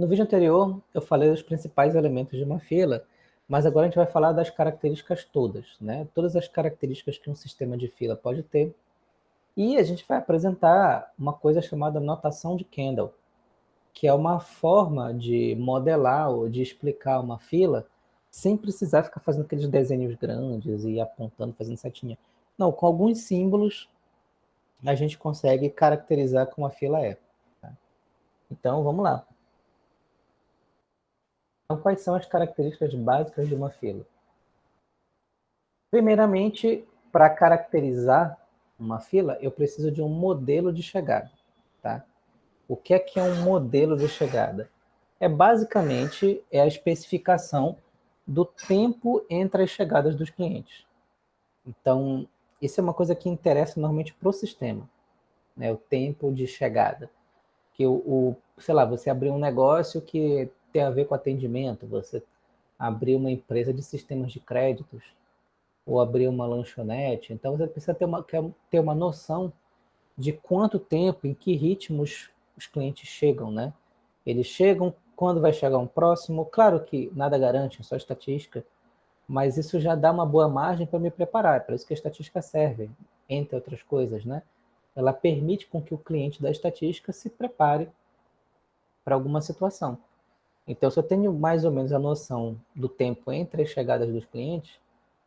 No vídeo anterior, eu falei dos principais elementos de uma fila, mas agora a gente vai falar das características todas, né? Todas as características que um sistema de fila pode ter. E a gente vai apresentar uma coisa chamada notação de Kendall, que é uma forma de modelar ou de explicar uma fila sem precisar ficar fazendo aqueles desenhos grandes e apontando, fazendo setinha. Não, com alguns símbolos a gente consegue caracterizar como a fila é. Tá? Então, vamos lá. Então, quais são as características básicas de uma fila? Primeiramente, para caracterizar uma fila, eu preciso de um modelo de chegada. Tá? O que é um modelo de chegada? Basicamente a especificação do tempo entre as chegadas dos clientes. Então, isso é uma coisa que interessa normalmente para o sistema, né? O tempo de chegada. Que sei lá, você abriu um negócio que tem a ver com atendimento, você abriu uma empresa de sistemas de créditos, ou abrir uma lanchonete, então você precisa ter uma noção de quanto tempo, em que ritmos os clientes chegam, né? Eles chegam, quando vai chegar um próximo, claro que nada garante, é só estatística, mas isso já dá uma boa margem para me preparar, é para isso que a estatística serve, entre outras coisas, né? Ela permite com que o cliente da estatística se prepare para alguma situação. Então, se eu tenho mais ou menos a noção do tempo entre as chegadas dos clientes,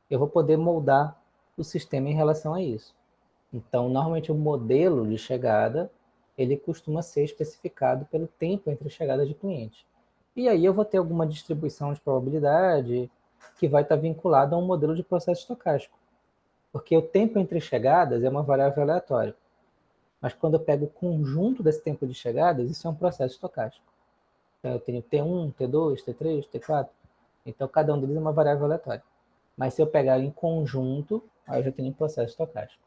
eu vou poder moldar o sistema em relação a isso. Então, normalmente o modelo de chegada, ele costuma ser especificado pelo tempo entre as chegadas de clientes. E aí eu vou ter alguma distribuição de probabilidade que vai estar vinculada a um modelo de processo estocástico. Porque o tempo entre chegadas é uma variável aleatória. Mas quando eu pego o conjunto desse tempo de chegadas, isso é um processo estocástico. Então eu tenho T1, T2, T3, T4. Então cada um deles é uma variável aleatória. Mas se eu pegar em conjunto, aí eu já tenho um processo estocástico.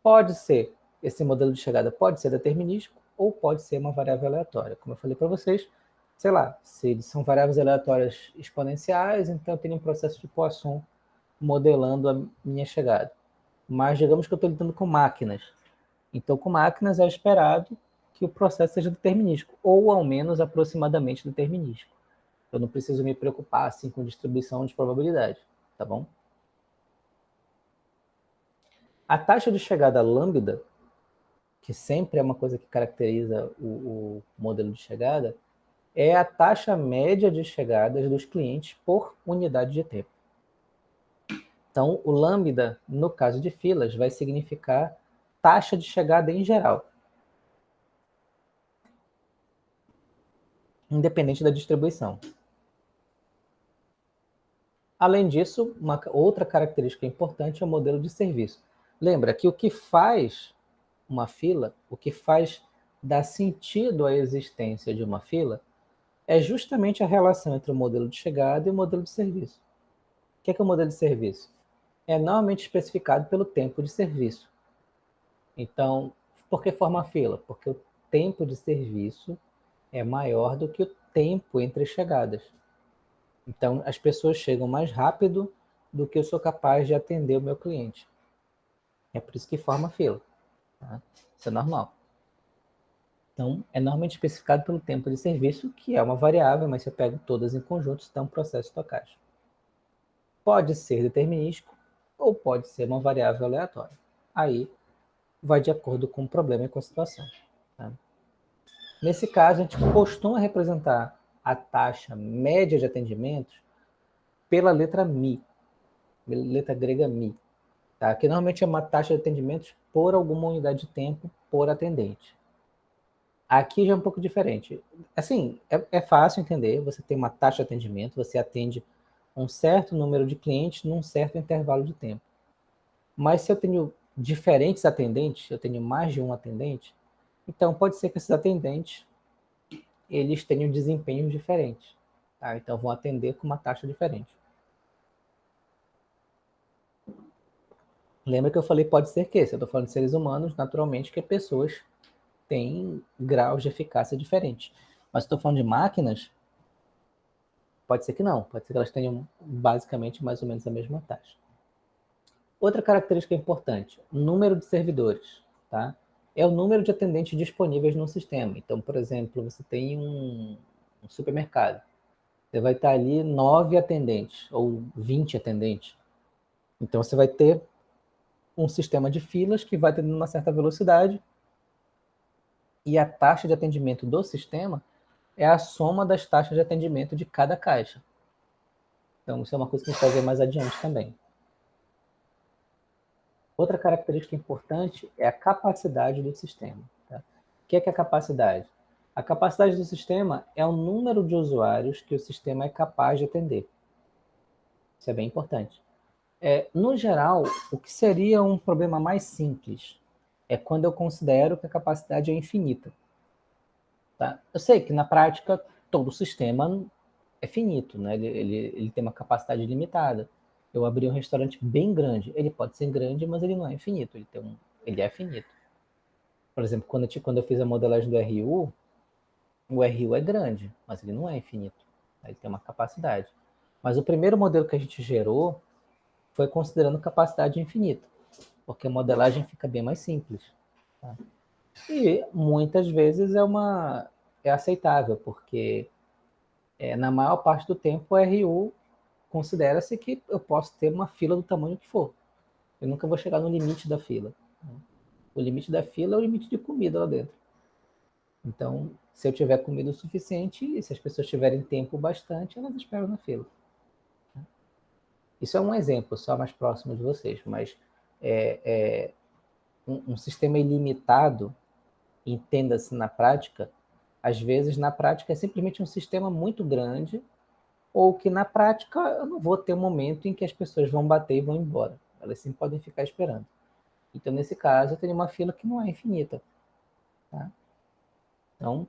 Pode ser, esse modelo de chegada pode ser determinístico ou pode ser uma variável aleatória. Como eu falei para vocês, sei lá, se são variáveis aleatórias exponenciais, então eu tenho um processo de Poisson modelando a minha chegada. Mas digamos que eu estou lidando com máquinas. Então, com máquinas é esperado que o processo seja determinístico, ou ao menos aproximadamente determinístico. Eu não preciso me preocupar assim com distribuição de probabilidade, tá bom? A taxa de chegada lambda, que sempre é uma coisa que caracteriza o modelo de chegada, é a taxa média de chegadas dos clientes por unidade de tempo. Então, o lambda, no caso de filas, vai significar taxa de chegada em geral, independente da distribuição. Além disso, uma outra característica importante é o modelo de serviço. Lembra que o que faz uma fila, o que faz dar sentido à existência de uma fila, é justamente a relação entre o modelo de chegada e o modelo de serviço. O que é o modelo de serviço? É normalmente especificado pelo tempo de serviço. Então, por que forma a fila? Porque o tempo de serviço é maior do que o tempo entre chegadas. Então, as pessoas chegam mais rápido do que eu sou capaz de atender o meu cliente. É por isso que forma fila. Tá? Isso é normal. Então, é normalmente especificado pelo tempo de serviço, que é uma variável, mas se eu pego todas em conjunto, está um processo estocástico. Pode ser determinístico ou pode ser uma variável aleatória. Aí vai de acordo com o problema e com a situação. Tá? Nesse caso, a gente costuma representar a taxa média de atendimentos pela letra mi, letra grega mi, tá? Que normalmente é uma taxa de atendimentos por alguma unidade de tempo por atendente. Aqui já é um pouco diferente. Assim, é fácil entender, você tem uma taxa de atendimento, você atende um certo número de clientes num certo intervalo de tempo. Mas se eu tenho diferentes atendentes, eu tenho mais de um atendente, então pode ser que esses atendentes eles tenham desempenhos diferentes. Tá? Então vão atender com uma taxa diferente. Lembra que eu falei pode ser que, se eu estou falando de seres humanos, naturalmente que pessoas têm graus de eficácia diferentes. Mas se estou falando de máquinas, pode ser que não, pode ser que elas tenham basicamente mais ou menos a mesma taxa. Outra característica importante, número de servidores. Tá? é o número de atendentes disponíveis no sistema. Então, por exemplo, você tem um supermercado. Você vai estar ali 9 atendentes ou 20 atendentes. Então, você vai ter um sistema de filas que vai tendo uma certa velocidade e a taxa de atendimento do sistema é a soma das taxas de atendimento de cada caixa. Então, isso é uma coisa que a gente vai ver mais adiante também. Outra característica importante é a capacidade do sistema. Tá? O que é a capacidade? A capacidade do sistema é o número de usuários que o sistema é capaz de atender. Isso é bem importante. No geral, o que seria um problema mais simples é quando eu considero que a capacidade é infinita. Tá? Eu sei que na prática todo sistema é finito, né? Ele tem uma capacidade limitada. Eu abri um restaurante bem grande. Ele pode ser grande, mas ele não é infinito. Ele é finito. Por exemplo, quando eu fiz a modelagem do RU, o RU é grande, mas ele não é infinito. Ele tem uma capacidade. Mas o primeiro modelo que a gente gerou foi considerando capacidade infinita, porque a modelagem fica bem mais simples. Tá? E muitas vezes é aceitável, porque na maior parte do tempo o RU considera-se que eu posso ter uma fila do tamanho que for. Eu nunca vou chegar no limite da fila. O limite da fila é o limite de comida lá dentro. Então, se eu tiver comida o suficiente e se as pessoas tiverem tempo bastante, elas esperam na fila. Isso é um exemplo, só mais próximo de vocês, mas um sistema ilimitado, entenda-se na prática, às vezes na prática é simplesmente um sistema muito grande, ou que na prática eu não vou ter um momento em que as pessoas vão bater e vão embora. Elas sim podem ficar esperando. Então, nesse caso, eu teria uma fila que não é infinita. Tá? Então,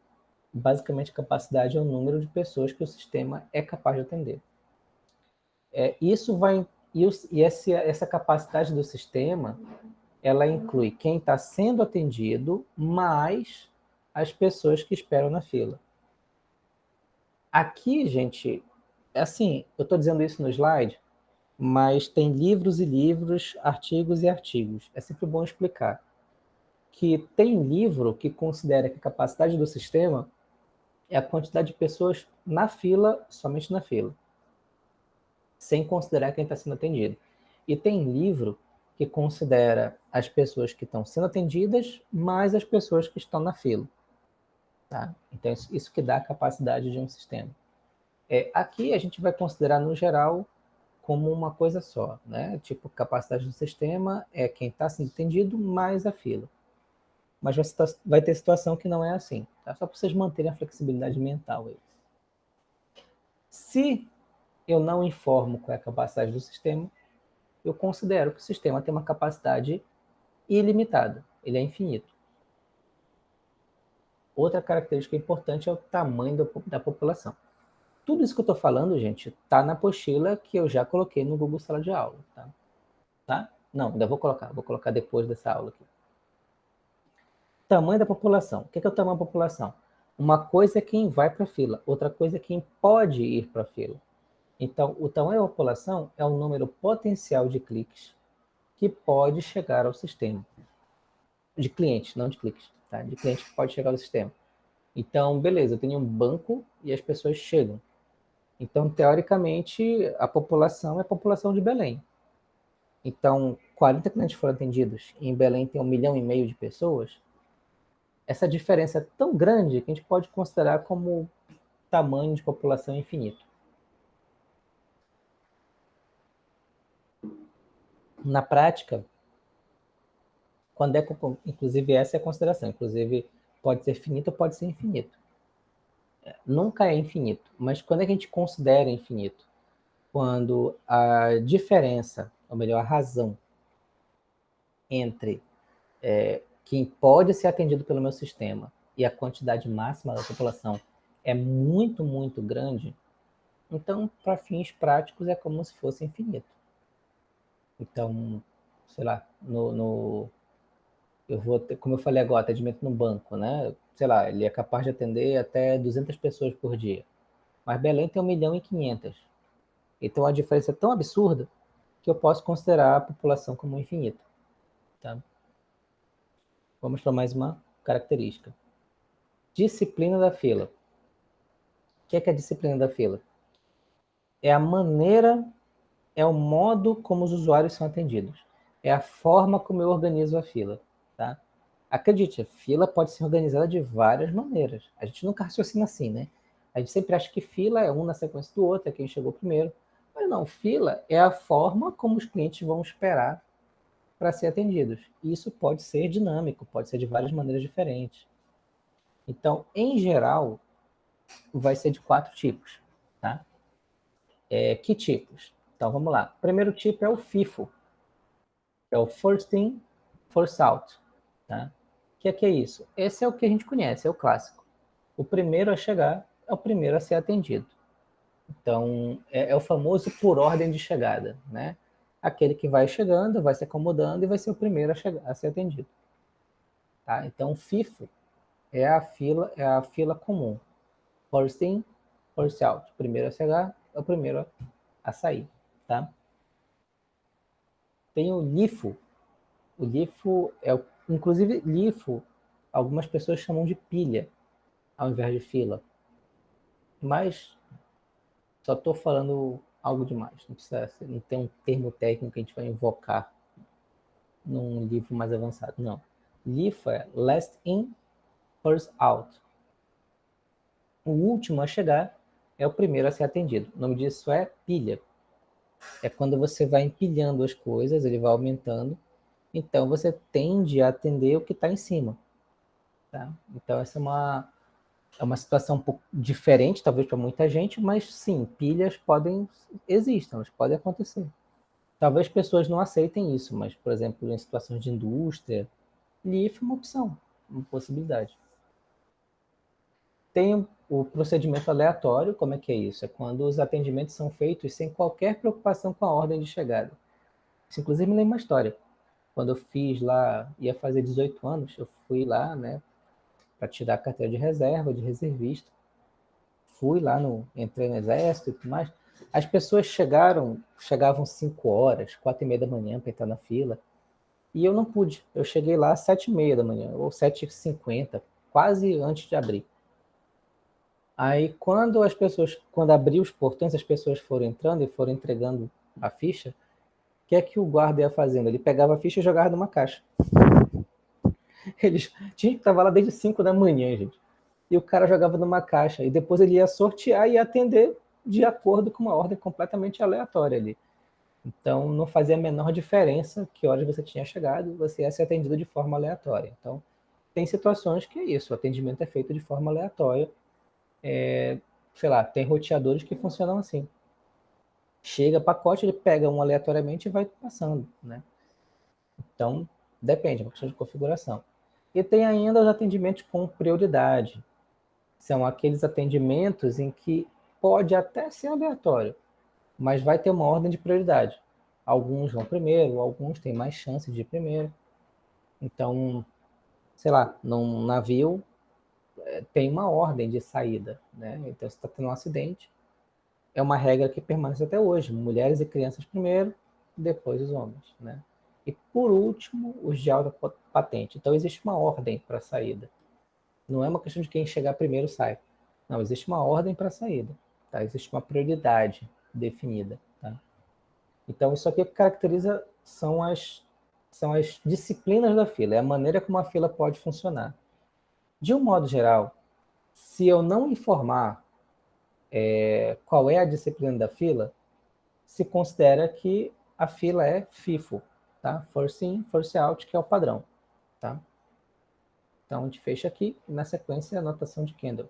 basicamente, a capacidade é o número de pessoas que o sistema é capaz de atender. Isso vai e essa capacidade do sistema, ela inclui quem está sendo atendido mais as pessoas que esperam na fila. Aqui, gente, assim, eu estou dizendo isso no slide, mas tem livros e livros, artigos e artigos. É sempre bom explicar que tem livro que considera que a capacidade do sistema é a quantidade de pessoas na fila, somente na fila, sem considerar quem está sendo atendido. E tem livro que considera as pessoas que estão sendo atendidas mais as pessoas que estão na fila. Tá? Então, isso que dá a capacidade de um sistema. Aqui a gente vai considerar, no geral, como uma coisa só. Né? Tipo, capacidade do sistema é quem está sendo atendido mais a fila. Mas vai ter situação que não é assim. Tá? Só para vocês manterem a flexibilidade mental aí. Se eu não informo qual é a capacidade do sistema, eu considero que o sistema tem uma capacidade ilimitada. Ele é infinito. Outra característica importante é o tamanho da população. Tudo isso que eu estou falando, gente, está na apostila que eu já coloquei no Google Sala de Aula. Tá? Não, ainda vou colocar depois dessa aula aqui. Tamanho da população. O que é o tamanho da população? Uma coisa é quem vai para a fila, outra coisa é quem pode ir para a fila. Então, o tamanho da população é o número potencial de cliques que pode chegar ao sistema. De clientes, não de cliques, tá? De clientes que pode chegar ao sistema. Então, beleza, eu tenho um banco e as pessoas chegam. Então, teoricamente, a população é a população de Belém. Então, 40 clientes foram atendidos e em Belém tem 1,5 milhão de pessoas. Essa diferença é tão grande que a gente pode considerar como tamanho de população infinito. Na prática, quando inclusive essa é a consideração, inclusive pode ser finito ou pode ser infinito. Nunca é infinito, mas quando é que a gente considera infinito? Quando a diferença, ou melhor, a razão entre quem pode ser atendido pelo meu sistema e a quantidade máxima da população é muito, muito grande, então, para fins práticos, é como se fosse infinito. Então, sei lá, eu vou ter, como eu falei agora, atendimento no banco, né? Sei lá, ele é capaz de atender até 200 pessoas por dia. Mas Belém tem 1,5 milhão. Então a diferença é tão absurda que eu posso considerar a população como infinita. Tá? Vamos para mais uma característica. Disciplina da fila. O que é a disciplina da fila? É a maneira, é o modo como os usuários são atendidos. É a forma como eu organizo a fila, tá? Acredite, a fila pode ser organizada de várias maneiras. A gente nunca raciocina assim, né? A gente sempre acha que fila é um na sequência do outro, é quem chegou primeiro. Mas não, fila é a forma como os clientes vão esperar para ser atendidos. E isso pode ser dinâmico, pode ser de várias maneiras diferentes. Então, em geral, vai ser de 4 tipos, tá? Que tipos? Então, vamos lá. O primeiro tipo é o FIFO, que é o First In, First Out, tá? O que é isso? Esse é o que a gente conhece, é o clássico. O primeiro a chegar é o primeiro a ser atendido. Então, é o famoso por ordem de chegada, né? Aquele que vai chegando, vai se acomodando e vai ser o primeiro a chegar, a ser atendido. Tá? Então, o FIFO é a fila comum. First in, first out. O primeiro a chegar é o primeiro a sair, tá? Tem o LIFO. O LIFO inclusive LIFO, algumas pessoas chamam de pilha ao invés de fila. Mas só estou falando algo demais. Não tem um termo técnico que a gente vai invocar num livro mais avançado. Não. LIFO é last in, first out. O último a chegar é o primeiro a ser atendido. O nome disso é pilha. É quando você vai empilhando as coisas, ele vai aumentando. Então você tende a atender o que está em cima. Tá? Então essa é uma situação um pouco diferente, talvez para muita gente, mas sim, pilhas existem, elas podem acontecer. Talvez pessoas não aceitem isso, mas, por exemplo, em situações de indústria, LIFO é uma opção, uma possibilidade. Tem o procedimento aleatório, como é que é isso? É quando os atendimentos são feitos sem qualquer preocupação com a ordem de chegada. Isso, inclusive, me lembra uma história. Quando eu fiz lá, ia fazer 18 anos, eu fui lá, né, para tirar a carteira de reserva, de reservista. Fui lá, entrei no exército e tudo mais. As pessoas chegavam 5 horas, 4h30 da manhã para entrar na fila. E eu não pude. Eu cheguei lá às 7h30 da manhã, ou 7h50, quase antes de abrir. Aí, quando abriu os portões, as pessoas foram entrando e foram entregando a ficha, o que é que o guarda ia fazendo? Ele pegava a ficha e jogava numa caixa. Eles tinham que estar lá desde 5 da manhã, gente. E o cara jogava numa caixa. E depois ele ia sortear e atender de acordo com uma ordem completamente aleatória ali. Então, não fazia a menor diferença que horas você tinha chegado, você ia ser atendido de forma aleatória. Então, tem situações que é isso, o atendimento é feito de forma aleatória. Sei lá, tem roteadores que funcionam assim. Chega pacote, ele pega um aleatoriamente e vai passando, né? Então, depende, é uma questão de configuração. E tem ainda os atendimentos com prioridade. São aqueles atendimentos em que pode até ser aleatório, mas vai ter uma ordem de prioridade. Alguns vão primeiro, alguns têm mais chances de ir primeiro. Então, sei lá, num navio tem uma ordem de saída, né? Então, se está tendo um acidente, é uma regra que permanece até hoje. Mulheres e crianças primeiro, depois os homens, né? E por último, os de alta patente. Então, existe uma ordem para a saída. Não é uma questão de quem chegar primeiro sai. Não, existe uma ordem para a saída. Tá? Existe uma prioridade definida. Tá? Então, isso aqui o que caracteriza são as disciplinas da fila, é a maneira como a fila pode funcionar. De um modo geral, se eu não informar qual é a disciplina da fila, se considera que a fila é FIFO, tá? First in, first out, que é o padrão. Tá? Então, a gente fecha aqui, na sequência, a anotação de Kendall.